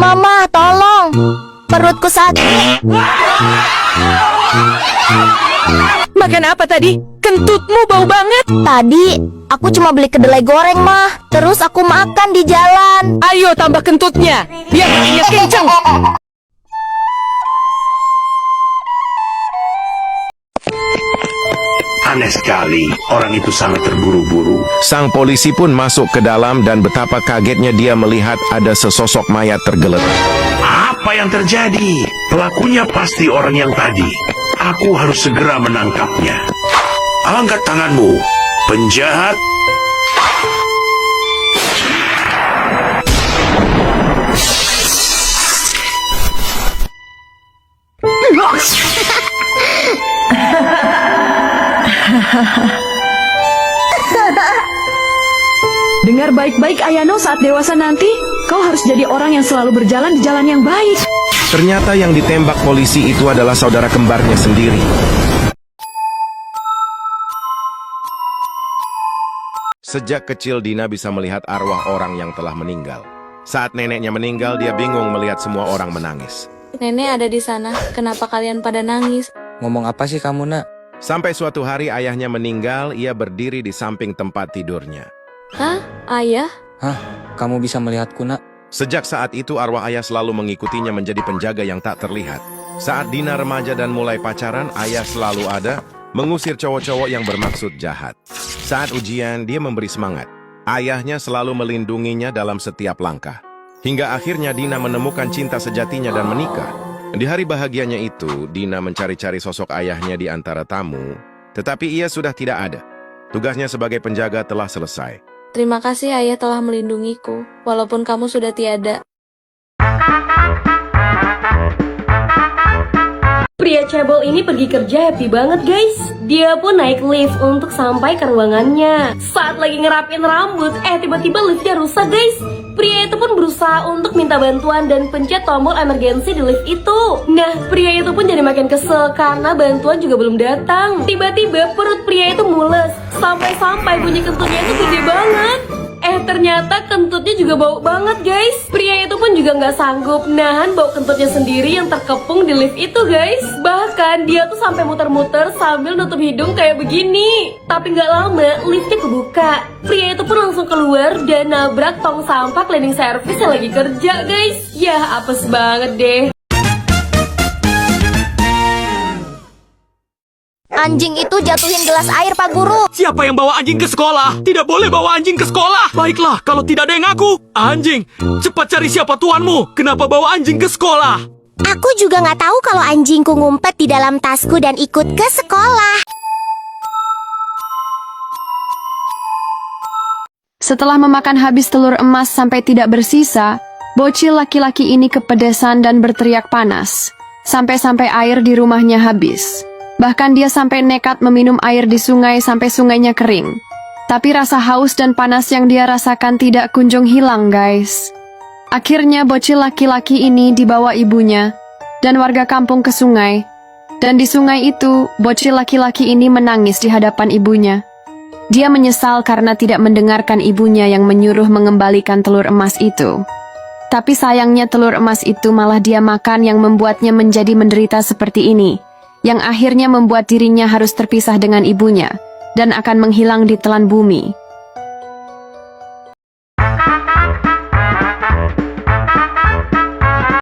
Mama, tolong. Perutku sakit. Makan apa tadi? Kentutmu bau banget. Tadi aku cuma beli kedelai goreng, Mah. Terus aku makan di jalan. Ayo tambah kentutnya, biar giginya kenceng. Aneh sekali, orang itu sangat terburu-buru. Sang polisi pun masuk ke dalam dan betapa kagetnya dia melihat ada sesosok mayat tergeletak. Apa yang terjadi? Pelakunya pasti orang yang tadi. Aku harus segera menangkapnya. Angkat tanganmu, penjahat. Dengar baik-baik Ayano, saat dewasa nanti, kau harus jadi orang yang selalu berjalan di jalan yang baik. Ternyata yang ditembak polisi itu adalah saudara kembarnya sendiri. Sejak kecil Dina bisa melihat arwah orang yang telah meninggal. Saat neneknya meninggal, dia bingung melihat semua orang menangis. Nenek ada di sana, kenapa kalian pada nangis? Ngomong apa sih kamu, Nak? Sampai suatu hari ayahnya meninggal, ia berdiri di samping tempat tidurnya. Hah? Ayah? Hah? Kamu bisa melihatku, Nak? Sejak saat itu arwah ayah selalu mengikutinya menjadi penjaga yang tak terlihat. Saat Dina remaja dan mulai pacaran, ayah selalu ada, mengusir cowok-cowok yang bermaksud jahat. Saat ujian, dia memberi semangat. Ayahnya selalu melindunginya dalam setiap langkah. Hingga akhirnya Dina menemukan cinta sejatinya dan menikah. Di hari bahagianya itu, Dina mencari-cari sosok ayahnya di antara tamu, tetapi ia sudah tidak ada. Tugasnya sebagai penjaga telah selesai. Terima kasih ayah telah melindungiku, walaupun kamu sudah tiada. Pria cebol ini pergi kerja happy banget guys. Dia pun naik lift untuk sampai ke ruangannya. Saat lagi ngerapin rambut, tiba-tiba liftnya rusak guys. Pria itu pun berusaha untuk minta bantuan dan pencet tombol emergensi di lift itu. Nah, pria itu pun jadi makin kesel karena bantuan juga belum datang. Tiba-tiba perut pria itu mules, sampai-sampai bunyi kentutnya itu gede banget. Ternyata kentutnya juga bau banget guys. Pria itu pun juga nggak sanggup nahan bau kentutnya sendiri yang terkepung di lift itu guys. Bahkan dia tuh sampai muter-muter sambil nutup hidung kayak begini. Tapi nggak lama liftnya kebuka. Pria itu pun langsung keluar dan nabrak tong sampah cleaning service yang lagi kerja guys. Yah, apes banget deh. Anjing itu jatuhin gelas air, Pak Guru. Siapa yang bawa anjing ke sekolah? Tidak boleh bawa anjing ke sekolah. Baiklah, kalau tidak ada yang ngaku. Anjing, cepat cari siapa tuanmu. Kenapa bawa anjing ke sekolah? Aku juga nggak tahu kalau anjingku ngumpet di dalam tasku dan ikut ke sekolah. Setelah memakan habis telur emas sampai tidak bersisa, bocil laki-laki ini kepedesan dan berteriak panas. Sampai-sampai air di rumahnya habis. Bahkan dia sampai nekat meminum air di sungai sampai sungainya kering. Tapi rasa haus dan panas yang dia rasakan tidak kunjung hilang, guys. Akhirnya bocil laki-laki ini dibawa ibunya dan warga kampung ke sungai. Dan di sungai itu, bocil laki-laki ini menangis di hadapan ibunya. Dia menyesal karena tidak mendengarkan ibunya yang menyuruh mengembalikan telur emas itu. Tapi sayangnya telur emas itu malah dia makan yang membuatnya menjadi menderita seperti ini. Yang akhirnya membuat dirinya harus terpisah dengan ibunya dan akan menghilang di telan bumi.